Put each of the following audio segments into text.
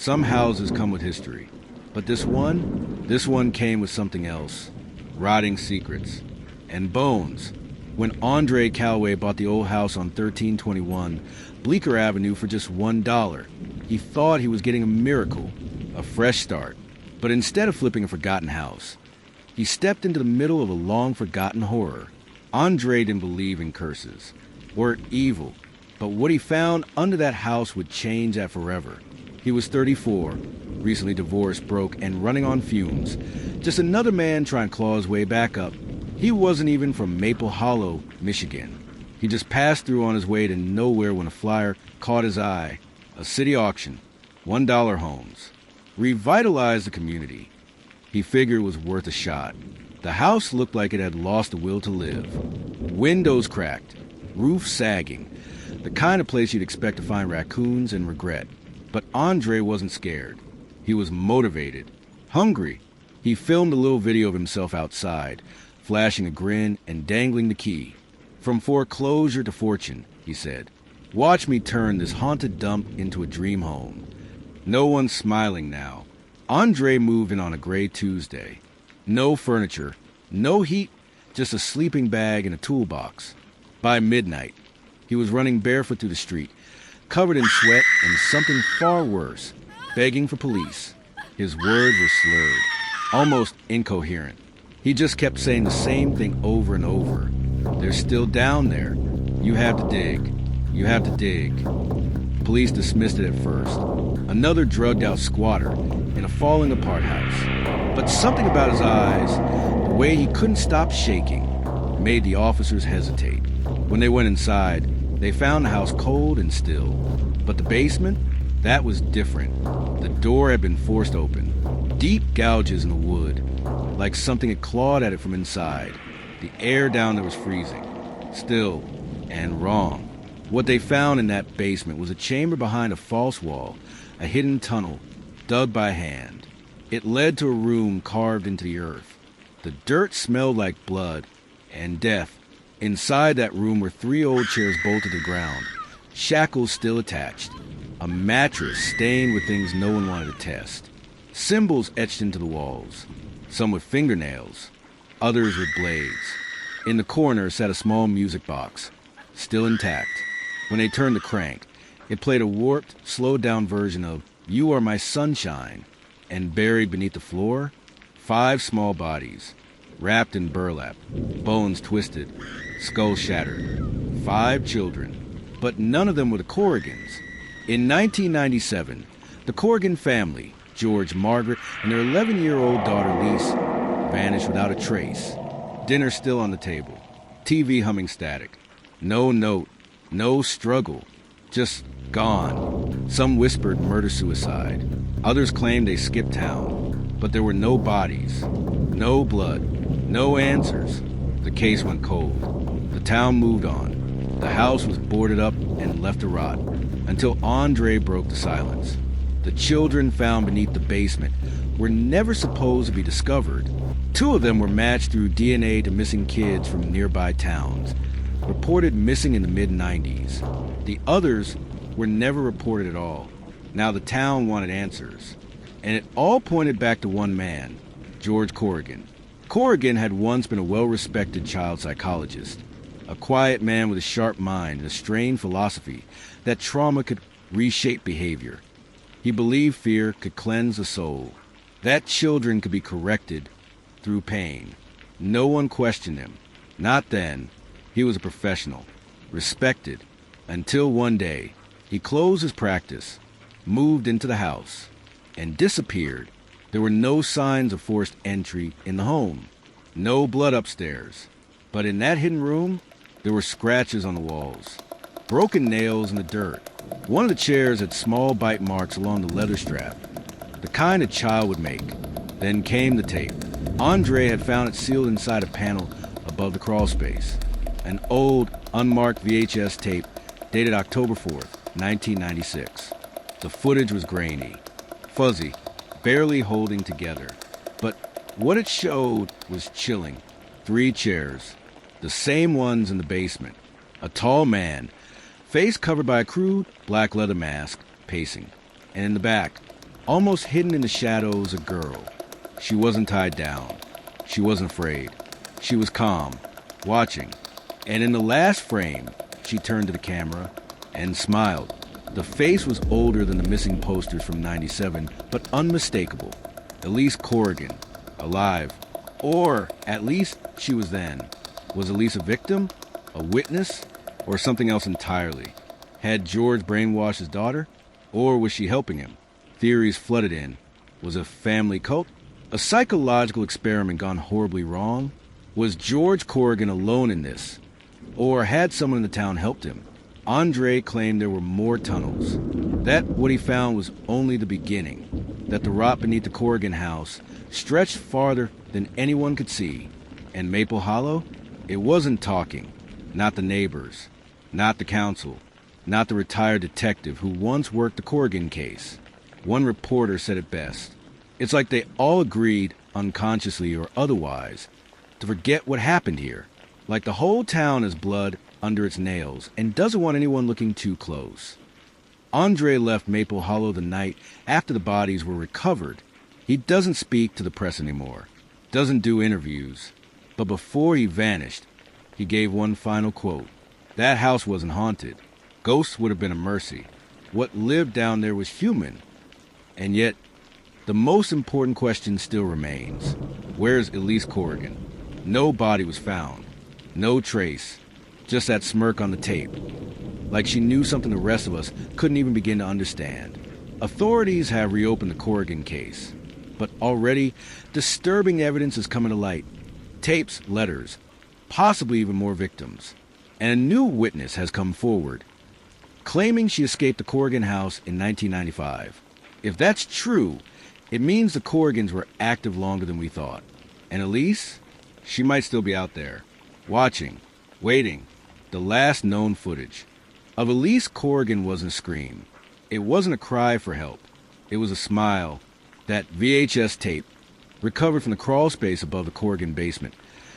Some houses come with history, but this one came with something else. Rotting secrets. And bones. When Andre Calloway bought the old house on 1321 Bleecker Avenue for just $1, he thought he was getting a miracle, a fresh start. But instead of flipping a forgotten house, he stepped into the middle of a long-forgotten horror. Andre didn't believe in curses or evil, but what he found under that house would change that forever. He was 34, recently divorced, broke, and running on fumes. Just another man trying to claw his way back up. He wasn't even from Maple Hollow, Michigan. He just passed through on his way to nowhere when a flyer caught his eye. A city auction, $1 homes. Revitalized the community. He figured it was worth a shot. The house looked like it had lost the will to live. Windows cracked, roof sagging. The kind of place you'd expect to find raccoons and regret. But Andre wasn't scared. He was motivated, hungry. He filmed a little video of himself outside, flashing a grin and dangling the key. From foreclosure to fortune, he said. Watch me turn this haunted dump into a dream home. No one's smiling now. Andre moved in on a gray Tuesday. No furniture, no heat, just a sleeping bag and a toolbox. By midnight, he was running barefoot through the street, covered in sweat and something far worse, begging for police. His words were slurred, almost incoherent. He just kept saying the same thing over and over. They're still down there. You have to dig. You have to dig. Police dismissed it at first. Another drugged-out squatter in a falling-apart house. But something about his eyes, the way he couldn't stop shaking, made the officers hesitate. When they went inside, they found the house cold and still. But the basement? That was different. The door had been forced open. Deep gouges in the wood, like something had clawed at it from inside. The air down there was freezing. Still and wrong. What they found in that basement was a chamber behind a false wall, a hidden tunnel, dug by hand. It led to a room carved into the earth. The dirt smelled like blood and death. Inside that room were 3 old chairs bolted to the ground, shackles still attached, a mattress stained with things no one wanted to test, symbols etched into the walls, some with fingernails, others with blades. In the corner sat a small music box, still intact. When they turned the crank, it played a warped, slowed-down version of You Are My Sunshine, and buried beneath the floor, 5 small bodies, wrapped in burlap, bones twisted, skull shattered. 5 children, but none of them were the Corrigans. In 1997, the Corrigan family, George, Margaret, and their 11-year-old daughter Lise, vanished without a trace. Dinner still on the table, TV humming static. No note, no struggle, just gone. Some whispered murder-suicide. Others claimed they skipped town. But there were no bodies, no blood, no answers. The case went cold. The town moved on. The house was boarded up and left to rot, until Andre broke the silence. The children found beneath the basement were never supposed to be discovered. 2 of them were matched through DNA to missing kids from nearby towns, reported missing in the mid-90s. The others were never reported at all. Now the town wanted answers. And it all pointed back to one man, George Corrigan. Corrigan had once been a well-respected child psychologist, a quiet man with a sharp mind and a strained philosophy that trauma could reshape behavior. He believed fear could cleanse the soul, that children could be corrected through pain. No one questioned him. Not then. He was a professional, respected, until one day he closed his practice, moved into the house, and disappeared. There were no signs of forced entry in the home, no blood upstairs. But in that hidden room, there were scratches on the walls, broken nails in the dirt. One of the chairs had small bite marks along the leather strap, the kind a child would make. Then came the tape. Andre had found it sealed inside a panel above the crawl space. An old, unmarked VHS tape dated October 4th, 1996. The footage was grainy, fuzzy, barely holding together. But what it showed was chilling. 3 chairs, the same ones in the basement. A tall man, face covered by a crude black leather mask, pacing. And in the back, Almost hidden in the shadows, a girl. She wasn't tied down. She wasn't afraid. She was calm, watching. And in the last frame, she turned to the camera and smiled. The face was older than the missing posters from '97, but unmistakable. Elise Corrigan, alive. Or, at least, she was then. Was Elise a victim? A witness? Or something else entirely? Had George brainwashed his daughter? Or was she helping him? Theories flooded in. Was it a family cult? A psychological experiment gone horribly wrong? Was George Corrigan alone in this? Or had someone in the town helped him? Andre claimed there were more tunnels. That what he found was only the beginning. That the rot beneath the Corrigan house stretched farther than anyone could see. And Maple Hollow? It wasn't talking. Not the neighbors. Not the council. Not the retired detective who once worked the Corrigan case. One reporter said it best. It's like they all agreed, unconsciously or otherwise, to forget what happened here. Like the whole town has blood under its nails and doesn't want anyone looking too close. Andre left Maple Hollow the night after the bodies were recovered. He doesn't speak to the press anymore, doesn't do interviews. But before he vanished, he gave one final quote. That house wasn't haunted. Ghosts would have been a mercy. What lived down there was human. And yet, the most important question still remains. Where's Elise Corrigan? No body was found. No trace. Just that smirk on the tape. Like she knew something the rest of us couldn't even begin to understand. Authorities have reopened the Corrigan case. But already, disturbing evidence is coming to light. Tapes, letters, possibly even more victims. And a new witness has come forward, claiming she escaped the Corrigan house in 1995. If that's true, it means the Corrigans were active longer than we thought. And Elise? She might still be out there, watching, waiting. The last known footage of Elise Corrigan wasn't a scream. It wasn't a cry for help. It was a smile. That VHS tape, recovered from the crawl space above the Corrigan basement,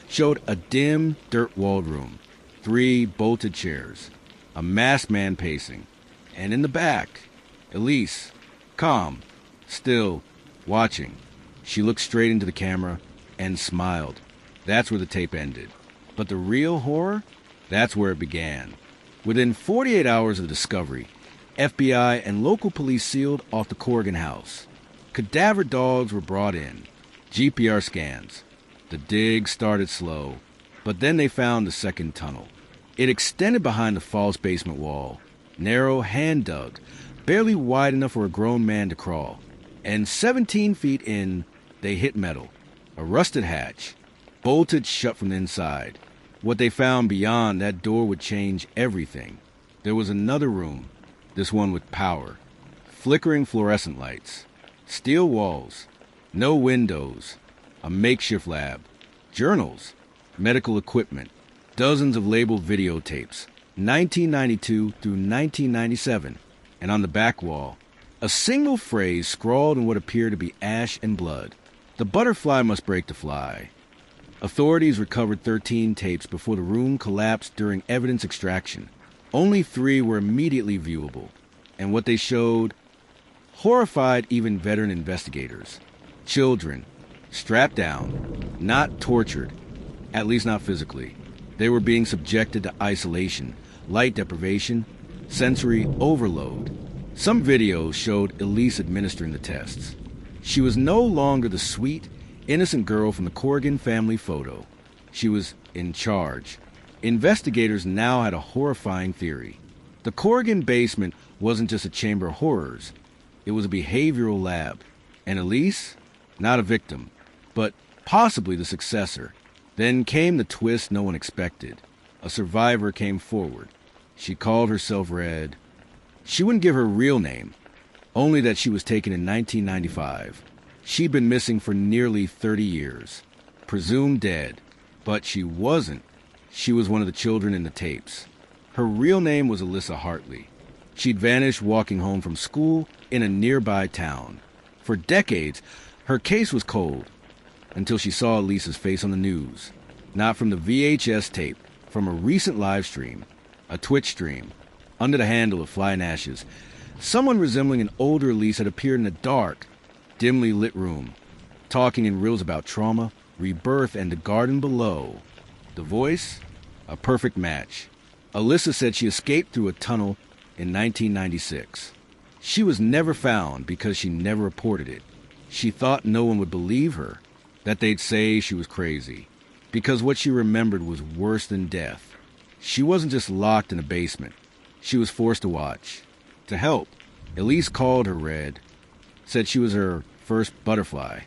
showed a dim, dirt-walled room, 3 bolted chairs, a masked man pacing, and in the back, Elise, calm, still, watching. She looked straight into the camera and smiled. That's where the tape ended. But the real horror? That's where it began. Within 48 hours of the discovery, FBI and local police sealed off the Corrigan house. Cadaver dogs were brought in. GPR scans. The dig started slow, but then they found the second tunnel. It extended behind the false basement wall, narrow, hand-dug, barely wide enough for a grown man to crawl. And 17 feet in, they hit metal, a rusted hatch, bolted shut from the inside. What they found beyond that door would change everything. There was another room, this one with power, flickering fluorescent lights, steel walls, no windows, a makeshift lab, journals, medical equipment, dozens of labeled videotapes, 1992 through 1997, and on the back wall, a single phrase scrawled in what appeared to be ash and blood. The butterfly must break the fly. Authorities recovered 13 tapes before the room collapsed during evidence extraction. Only 3 were immediately viewable, and what they showed horrified even veteran investigators. Children, strapped down, not tortured, at least not physically. They were being subjected to isolation, light deprivation, sensory overload. Some videos showed Elise administering the tests. She was no longer the sweet, innocent girl from the Corrigan family photo. She was in charge. Investigators now had a horrifying theory. The Corrigan basement wasn't just a chamber of horrors. It was a behavioral lab. And Elise? Not a victim, but possibly the successor. Then came the twist no one expected. A survivor came forward. She called herself Red. She wouldn't give her real name, only that she was taken in 1995. She'd been missing for nearly 30 years, presumed dead, but she wasn't. She was one of the children in the tapes. Her real name was Alyssa Hartley. She'd vanished walking home from school in a nearby town. For decades, her case was cold, until she saw Elisa's face on the news. Not from the VHS tape, from a recent live stream, a Twitch stream. Under the handle of Fly and Ashes, someone resembling an older Elise had appeared in the dark, dimly lit room, talking in riddles about trauma, rebirth, and the garden below. The voice? A perfect match. Alyssa said she escaped through a tunnel in 1996. She was never found because she never reported it. She thought no one would believe her, that they'd say she was crazy, because what she remembered was worse than death. She wasn't just locked in a basement. She was forced to watch. To help, Elise called her Red, said she was her first butterfly,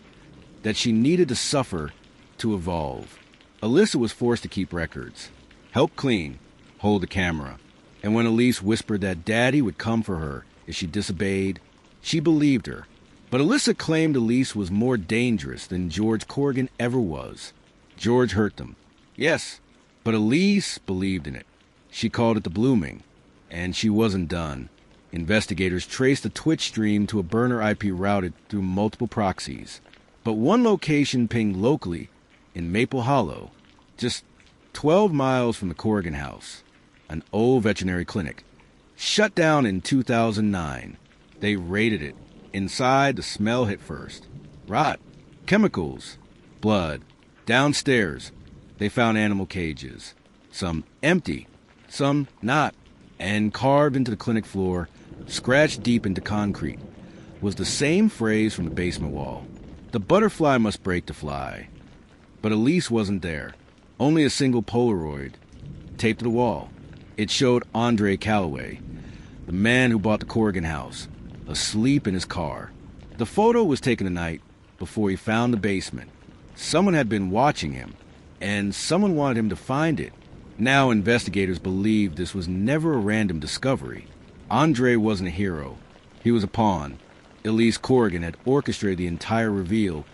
that she needed to suffer to evolve. Alyssa was forced to keep records, help clean, hold the camera. And when Elise whispered that Daddy would come for her if she disobeyed, she believed her. But Alyssa claimed Elise was more dangerous than George Corrigan ever was. George hurt them, yes, but Elise believed in it. She called it the blooming, and she wasn't done. Investigators traced the Twitch stream to a burner IP routed through multiple proxies. But one location pinged locally in Maple Hollow, just 12 miles from the Corrigan house, an old veterinary clinic. Shut down in 2009. They raided it. Inside, the smell hit first. Rot, chemicals, blood. Downstairs, they found animal cages, some empty, some not, and carved into the clinic floor, scratched deep into concrete, was the same phrase from the basement wall. The butterfly must break to fly. But Elise wasn't there. Only a single Polaroid, taped to the wall. It showed Andre Calloway, the man who bought the Corrigan house, asleep in his car. The photo was taken the night before he found the basement. Someone had been watching him, and someone wanted him to find it. Now investigators believe this was never a random discovery. Andre wasn't a hero. He was a pawn. Elise Corrigan had orchestrated the entire reveal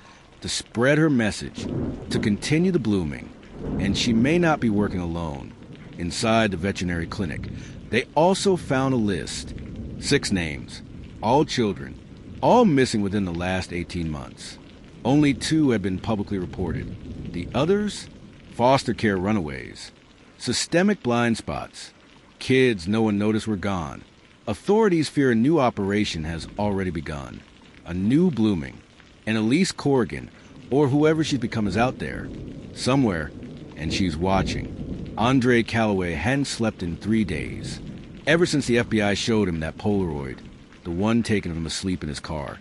to spread her message, to continue the blooming. And she may not be working alone. Inside the veterinary clinic, they also found a list. 6 names, all children, all missing within the last 18 months. Only 2 had been publicly reported. The others? Foster care runaways. Systemic blind spots. Kids no one noticed were gone. Authorities fear a new operation has already begun. A new blooming. And Elise Corrigan, or whoever she's become, is out there. Somewhere. And she's watching. Andre Calloway hadn't slept in 3 days. Ever since the FBI showed him that Polaroid, the one taken of him asleep in his car.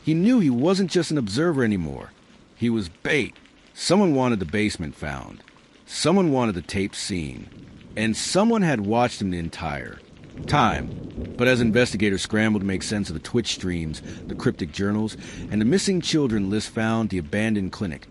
He knew he wasn't just an observer anymore. He was bait. Someone wanted the basement found. Someone wanted the tape seen. And someone had watched him the entire time. But as investigators scrambled to make sense of the Twitch streams, the cryptic journals, and the missing children list found the abandoned clinic,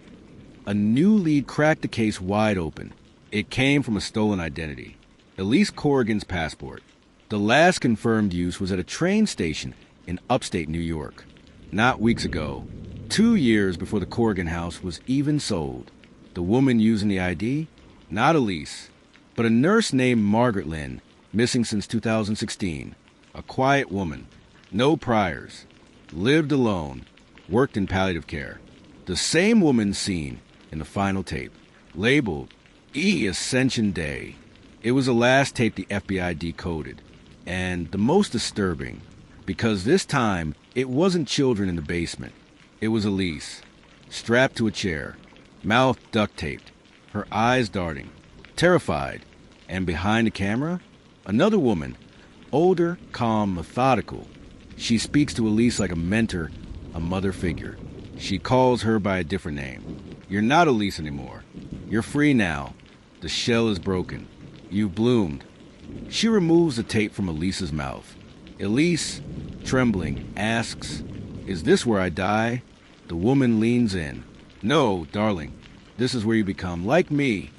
a new lead cracked the case wide open. It came from a stolen identity. Elise Corrigan's passport. The last confirmed use was at a train station in upstate New York. Not weeks ago. 2 years before the Corrigan house was even sold. The woman using the ID? Not Elise, but a nurse named Margaret Lynn, missing since 2016. A quiet woman. No priors. Lived alone. Worked in palliative care. The same woman seen in the final tape. Labeled Ascension Day. It was the last tape the FBI decoded. And the most disturbing, because this time it wasn't children in the basement. It was Elise, strapped to a chair, mouth duct taped, her eyes darting, terrified. And behind the camera, another woman, older, calm, methodical. She speaks to Elise like a mentor, a mother figure. She calls her by a different name. You're not Elise anymore. You're free now. The shell is broken. You've bloomed. She removes the tape from Elise's mouth. Elise, trembling, asks, "Is this where I die?" The woman leans in. "No, darling. This is where you become like me."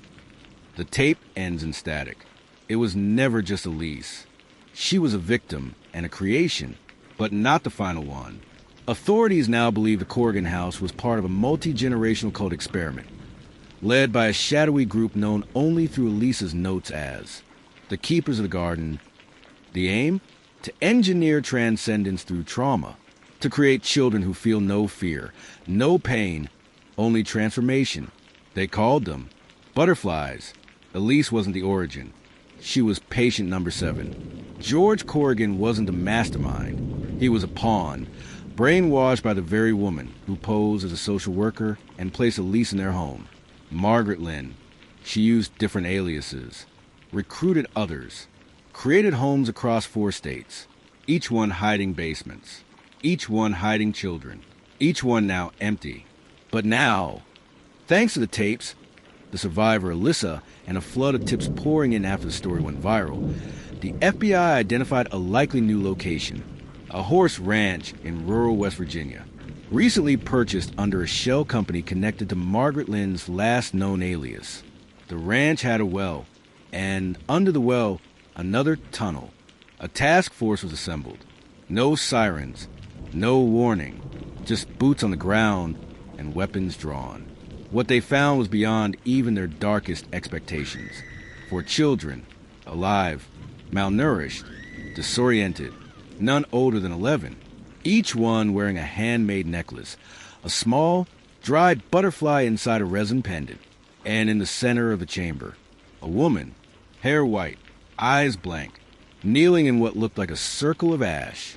The tape ends in static. It was never just Elise. She was a victim and a creation, but not the final one. Authorities now believe the Corrigan house was part of a multi-generational cult experiment, led by a shadowy group known only through Elise's notes as the Keepers of the Garden. The aim? To engineer transcendence through trauma, to create children who feel no fear, no pain, only transformation. They called them butterflies. Elise wasn't the origin. She was patient number 7. George Corrigan wasn't a mastermind. He was a pawn, brainwashed by the very woman who posed as a social worker and placed Elise in their home. Margaret Lynn. She used different aliases, recruited others, created homes across 4 states, each one hiding basements, each one hiding children, each one now empty. But now, thanks to the tapes, the survivor Alyssa, and a flood of tips pouring in after the story went viral, the FBI identified a likely new location, a horse ranch in rural West Virginia, recently purchased under a shell company connected to Margaret Lynn's last known alias. The ranch had a well, and under the well, another tunnel. A task force was assembled. No sirens, no warning, just boots on the ground and weapons drawn. What they found was beyond even their darkest expectations. 4 children, alive, malnourished, disoriented, none older than 11, each one wearing a handmade necklace, a small, dried butterfly inside a resin pendant, and in the center of the chamber, a woman, hair white, eyes blank, kneeling in what looked like a circle of ash.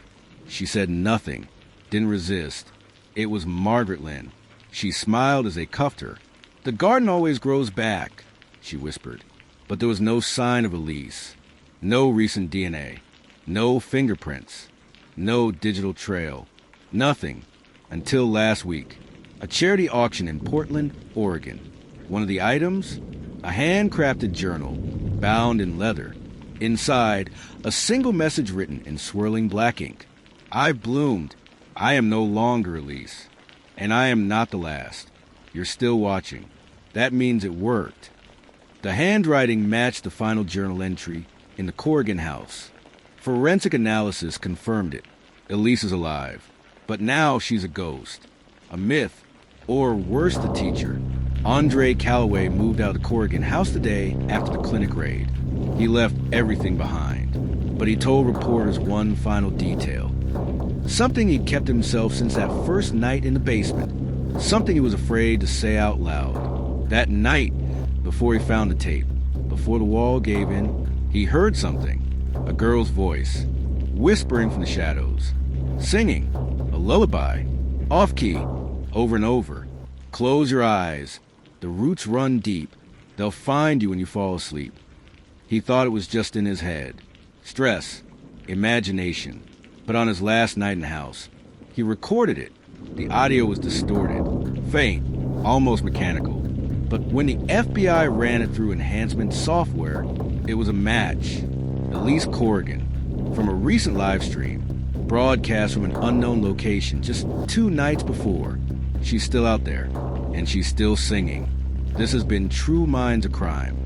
She said nothing, didn't resist. It was Margaret Lynn. She smiled as they cuffed her. "The garden always grows back," she whispered. But there was no sign of Elise, no recent DNA, no fingerprints, no digital trail, nothing until last week. A charity auction in Portland, Oregon. One of the items? A handcrafted journal, bound in leather. Inside, a single message written in swirling black ink. "I've bloomed. I am no longer Elise. And I am not the last. You're still watching." That means it worked. The handwriting matched the final journal entry in the Corrigan house. Forensic analysis confirmed it. Elise is alive. But now she's a ghost. A myth. Or worse, the teacher. Andre Calloway moved out of the Corrigan house the day after the clinic raid. He left everything behind. But he told reporters one final detail. Something he'd kept to himself since that first night in the basement. Something he was afraid to say out loud. That night, before he found the tape, before the wall gave in, he heard something. A girl's voice, whispering from the shadows, singing, a lullaby, off-key, over and over. "Close your eyes. The roots run deep. They'll find you when you fall asleep." He thought it was just in his head. Stress, imagination. But on his last night in the house, he recorded it. The audio was distorted, faint, almost mechanical. But when the FBI ran it through enhancement software, it was a match. Elise Corrigan, from a recent live stream, broadcast from an unknown location just 2 nights before. She's still out there, and she's still singing. This has been True Minds of Crime.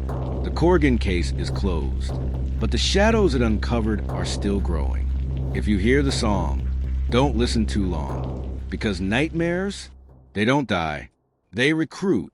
The Corrigan case is closed, but the shadows it uncovered are still growing. If you hear the song, don't listen too long, because nightmares, they don't die, they recruit.